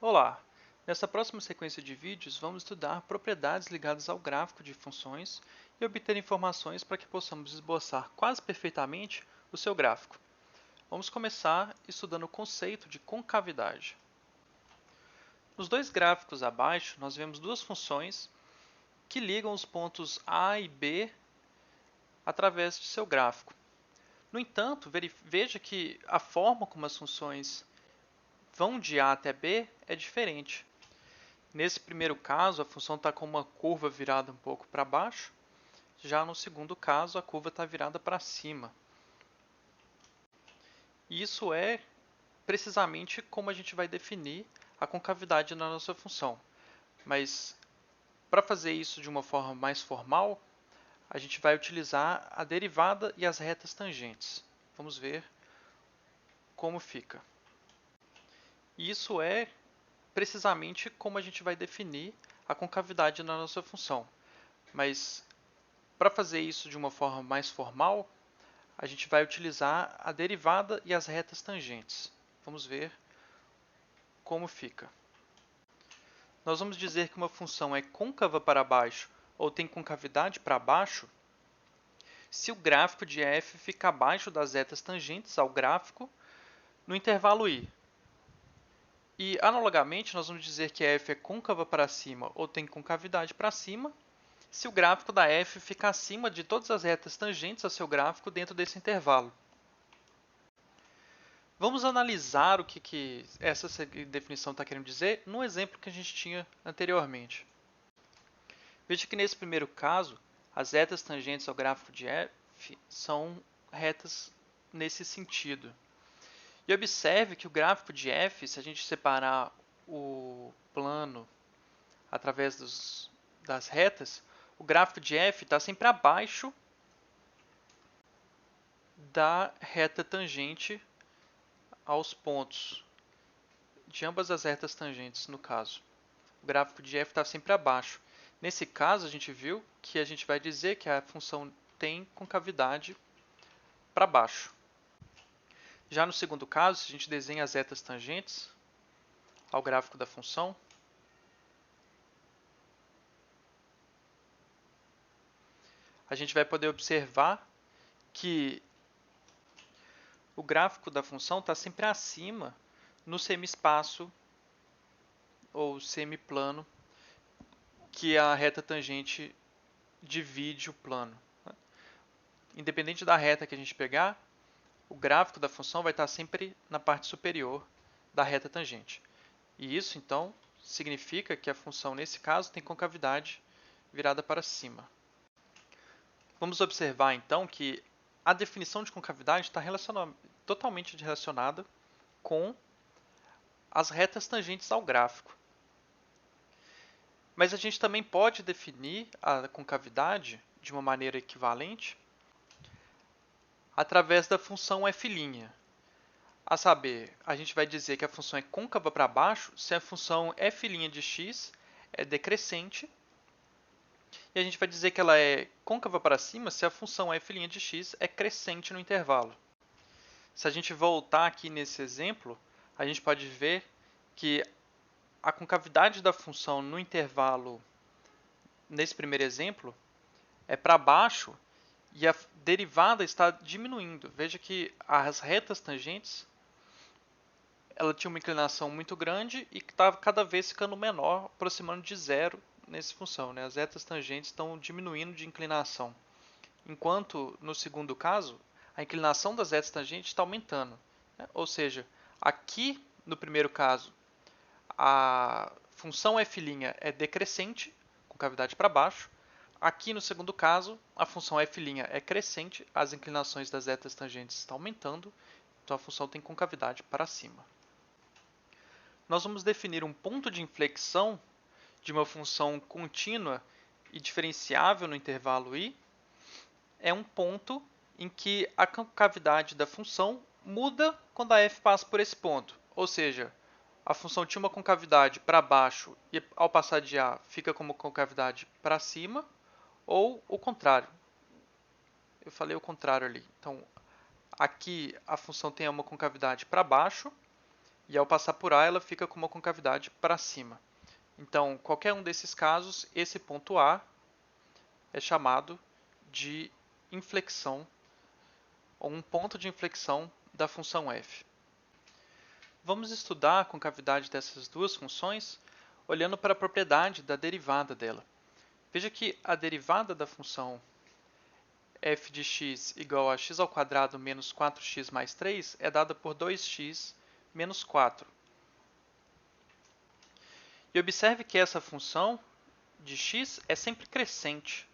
Olá! Nessa próxima sequência de vídeos, vamos estudar propriedades ligadas ao gráfico de funções e obter informações para que possamos esboçar quase perfeitamente o seu gráfico. Vamos começar estudando o conceito de concavidade. Nos dois gráficos abaixo, nós vemos duas funções que ligam os pontos A e B através de seu gráfico. No entanto, veja que a forma como as funções vão de A até B é diferente. Nesse primeiro caso, a função está com uma curva virada um pouco para baixo. Já no segundo caso, a curva está virada para cima. E isso é precisamente como a gente vai definir a concavidade na nossa função. Mas para fazer isso de uma forma mais formal, a gente vai utilizar a derivada e as retas tangentes. Vamos ver como fica. E isso é precisamente como a gente vai definir a concavidade na nossa função. Mas para fazer isso de uma forma mais formal, a gente vai utilizar a derivada e as retas tangentes. Vamos ver como fica. Nós vamos dizer que uma função é côncava para baixo ou tem concavidade para baixo se o gráfico de f fica abaixo das retas tangentes ao gráfico no intervalo i. E, analogamente, nós vamos dizer que f é côncava para cima ou tem concavidade para cima se o gráfico da f fica acima de todas as retas tangentes a seu gráfico dentro desse intervalo. Vamos analisar o que essa definição está querendo dizer no exemplo que a gente tinha anteriormente. Veja que nesse primeiro caso, as retas tangentes ao gráfico de f são retas nesse sentido. E observe que o gráfico de f, se a gente separar o plano através das retas, o gráfico de f está sempre abaixo da reta tangente aos pontos de ambas as retas tangentes, no caso. O gráfico de f está sempre abaixo. Nesse caso, a gente viu que a gente vai dizer que a função tem concavidade para baixo. Já no segundo caso, se a gente desenha as retas tangentes ao gráfico da função, a gente vai poder observar que o gráfico da função está sempre acima no semi-espaço ou semiplano que a reta tangente divide o plano. Independente da reta que a gente pegar, o gráfico da função vai estar sempre na parte superior da reta tangente. E isso, então, significa que a função, nesse caso, tem concavidade virada para cima. Vamos observar, então, que a definição de concavidade está totalmente relacionada com as retas tangentes ao gráfico. Mas a gente também pode definir a concavidade de uma maneira equivalente através da função f'. A saber, a gente vai dizer que a função é côncava para baixo se a função f' de x é decrescente, e a gente vai dizer que ela é côncava para cima se a função f' de x é crescente no intervalo. Se a gente voltar aqui nesse exemplo, a gente pode ver que a concavidade da função no intervalo, nesse primeiro exemplo, é para baixo e a derivada está diminuindo. Veja que as retas tangentes ela tinha uma inclinação muito grande e estava cada vez ficando menor, aproximando de zero nessa função. As retas tangentes estão diminuindo de inclinação. Enquanto, no segundo caso, a inclinação das retas tangentes está aumentando. Ou seja, aqui, no primeiro caso, a função f' é decrescente, com cavidade para baixo. Aqui, no segundo caso, a função f' é crescente, as inclinações das retas tangentes estão aumentando, então a função tem concavidade para cima. Nós vamos definir um ponto de inflexão de uma função contínua e diferenciável no intervalo i. É um ponto em que a concavidade da função muda quando a f passa por esse ponto. Ou seja, a função tinha uma concavidade para baixo e ao passar de A fica como concavidade para cima, ou o contrário. Eu falei o contrário ali. Então, aqui a função tem uma concavidade para baixo E ao passar por A, ela fica com uma concavidade para cima. Então, qualquer um desses casos, esse ponto A é chamado de inflexão, ou um ponto de inflexão da função f. Vamos estudar a concavidade dessas duas funções olhando para a propriedade da derivada dela. Veja que a derivada da função f de x igual a x ao quadrado menos 4x mais 3 é dada por 2x menos 4. E observe que essa função de x é sempre crescente.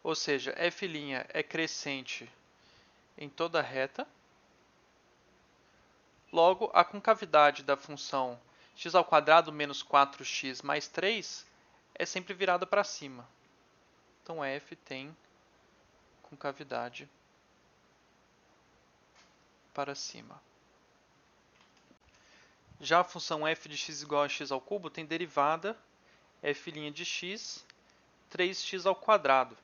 Ou seja, f' é crescente em toda a reta. Logo, a concavidade da função x ao quadrado menos 4x mais 3 é sempre virada para cima. Então, f tem concavidade para cima. Já a função f de x igual a x ao cubo tem derivada f' de x, 3x ao quadrado.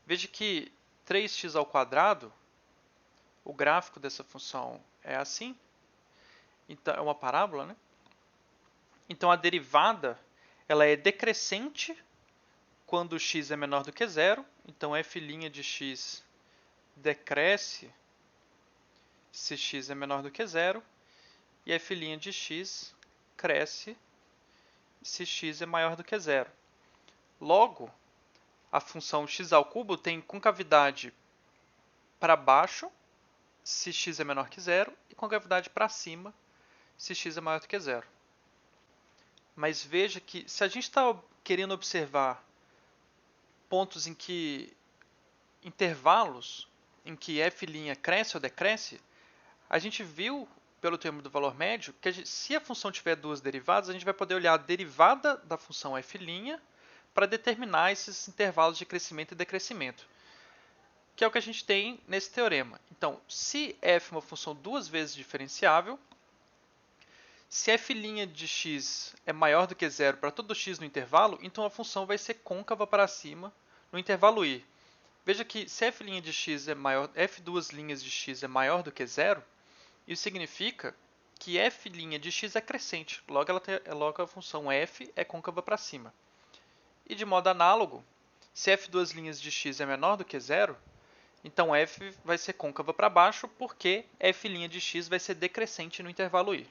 Veja que 3x ao quadrado, o gráfico dessa função é assim. Então, é uma parábola, né? Então, a derivada ela é decrescente quando x é menor do que zero. Então, f' de x decresce se x é menor do que zero. E f' de x cresce se x é maior do que zero. Logo, a função x ao cubo tem concavidade para baixo se x é menor que zero e concavidade para cima se x é maior do que zero. Mas veja que se a gente está querendo observar pontos em que intervalos em que f' cresce ou decresce, a gente viu pelo termo do valor médio que se a função tiver duas derivadas, a gente vai poder olhar a derivada da função f' para determinar esses intervalos de crescimento e decrescimento, que é o que a gente tem nesse teorema. Então, se f é uma função duas vezes diferenciável, se f' de x é maior do que zero para todo x no intervalo, então a função vai ser côncava para cima no intervalo i. Veja que se f' de x é maior, f duas linhas de x é maior do que zero, isso significa que f' de x é crescente, logo a função f é côncava para cima. E de modo análogo, se f duas linhas de x é menor do que zero, então f vai ser côncava para baixo porque f' de x vai ser decrescente no intervalo i.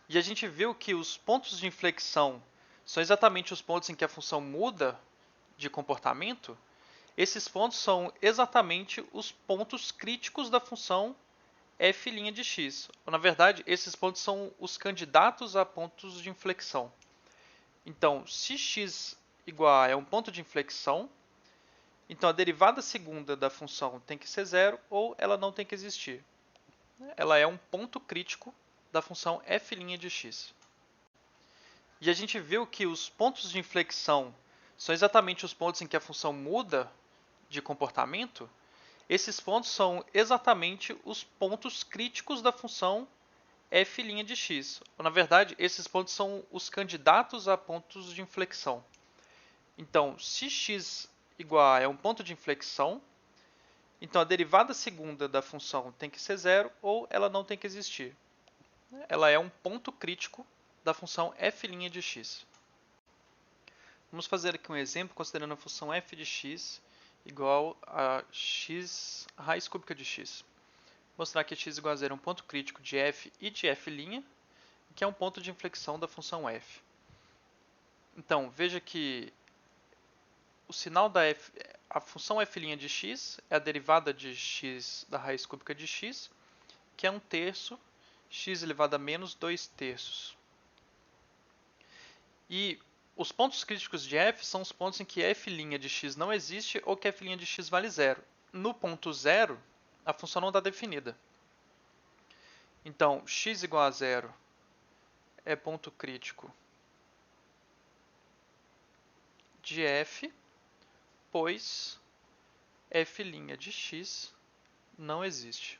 E a gente viu que os pontos de inflexão são exatamente os pontos em que a função muda de comportamento. Esses pontos são exatamente os pontos críticos da função f' de x. Ou, na verdade, esses pontos são os candidatos a pontos de inflexão. Então, se x igual a é um ponto de inflexão, então a derivada segunda da função tem que ser zero ou ela não tem que existir. Ela é um ponto crítico da função f' de x. E a gente viu que os pontos de inflexão são exatamente os pontos em que a função muda de comportamento. Esses pontos são exatamente os pontos críticos da função f' de x. Ou, na verdade, esses pontos são os candidatos a pontos de inflexão. Então, se x igual a é um ponto de inflexão, então a derivada segunda da função tem que ser zero ou ela não tem que existir. Ela é um ponto crítico da função f' de x. Vamos fazer aqui um exemplo considerando a função f de x igual a x raiz cúbica de x. Mostrar que x igual a zero é um ponto crítico de f e de f', que é um ponto de inflexão da função f. Então, veja que o sinal da f, a função f' de x é a derivada de x da raiz cúbica de x, que é 1/3 x elevado a menos 2/3. E os pontos críticos de f são os pontos em que f' de x não existe ou que f' de x vale zero. No ponto zero, a função não está definida. Então, x igual a zero é ponto crítico de f, pois f' de x não existe.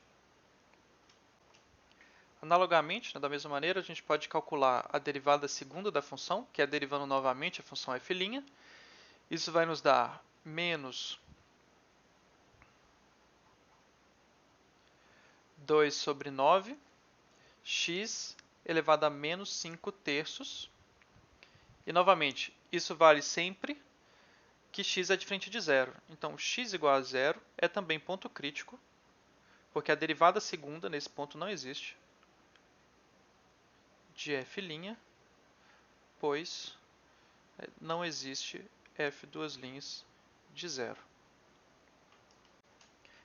Analogamente, da mesma maneira, a gente pode calcular a derivada segunda da função, que é derivando novamente a função f'. Isso vai nos dar menos 2/9 x elevado a menos 5 terços. E, novamente, isso vale sempre que x é diferente de zero. Então, x igual a zero é também ponto crítico, porque a derivada segunda nesse ponto não existe, de f', pois não existe f duas linhas de zero.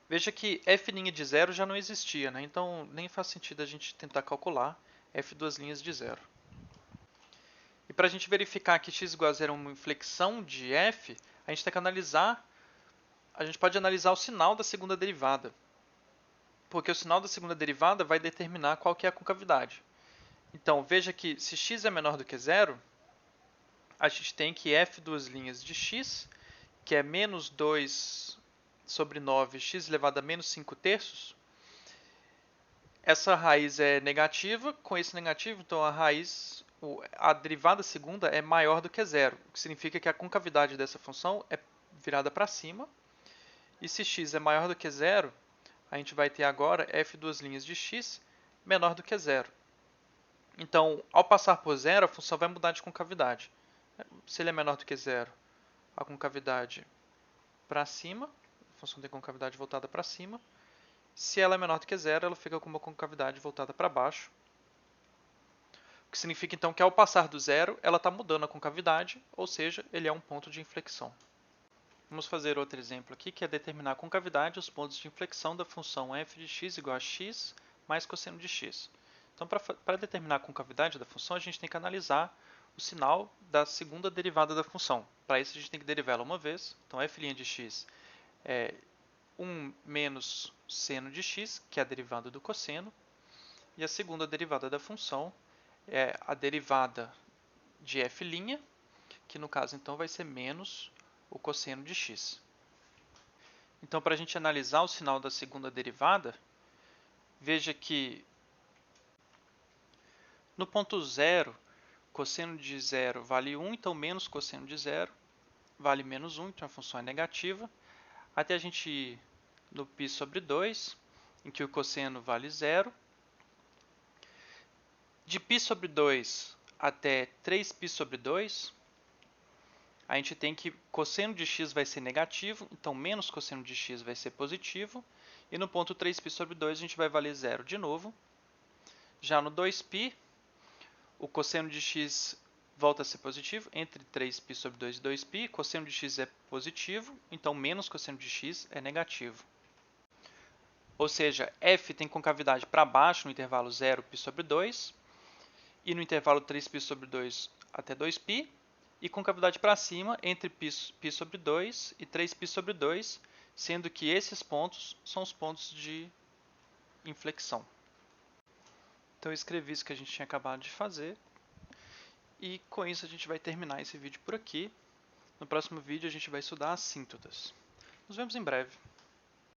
Veja que f' de zero já não existia, né? Então nem faz sentido a gente tentar calcular f duas linhas de zero. E para a gente verificar que x igual a zero é uma inflexão de f, a gente tem que analisar, a gente pode analisar o sinal da segunda derivada, porque o sinal da segunda derivada vai determinar qual que é a concavidade. Então veja que se x é menor do que zero, a gente tem que f duas linhas de x, que é menos 2 sobre 9, x elevado a menos 5 terços, essa raiz é negativa, com esse negativo, então a derivada segunda é maior do que zero, o que significa que a concavidade dessa função é virada para cima, e se x é maior do que zero, a gente vai ter agora f duas linhas de x menor do que zero. Então, ao passar por zero, a função vai mudar de concavidade. Se ele é menor do que zero, a concavidade para cima, a função tem concavidade voltada para cima. Se ela é menor do que zero, ela fica com uma concavidade voltada para baixo. O que significa então que ao passar do zero, ela está mudando a concavidade, ou seja, ele é um ponto de inflexão. Vamos fazer outro exemplo aqui, que é determinar a concavidade e os pontos de inflexão da função f de x igual a x mais cosseno de x. Então, para determinar a concavidade da função, a gente tem que analisar o sinal da segunda derivada da função. Para isso, a gente tem que derivar ela uma vez. Então, f' de x é 1 menos seno de x, que é a derivada do cosseno. E a segunda derivada da função é a derivada de f', que no caso então vai ser menos o cosseno de x. Então, para a gente analisar o sinal da segunda derivada, veja que no ponto zero, cosseno de zero vale 1, então menos cosseno de zero vale menos 1, então a função é negativa, até a gente ir no π sobre 2, em que o cosseno vale zero. De π sobre 2 até 3π sobre 2, a gente tem que cosseno de x vai ser negativo, então menos cosseno de x vai ser positivo. E no ponto 3π sobre 2 a gente vai valer zero de novo. Já no 2π, o cosseno de x volta a ser positivo, entre 3π sobre 2 e 2π, cosseno de x é positivo, então menos cosseno de x é negativo. Ou seja, f tem concavidade para baixo no intervalo 0π sobre 2, e no intervalo 3π sobre 2 até 2π, e concavidade para cima entre π sobre 2 e 3π sobre 2, sendo que esses pontos são os pontos de inflexão. Então eu escrevi isso que a gente tinha acabado de fazer, e com isso a gente vai terminar esse vídeo por aqui. No próximo vídeo a gente vai estudar assíntotas. Nos vemos em breve.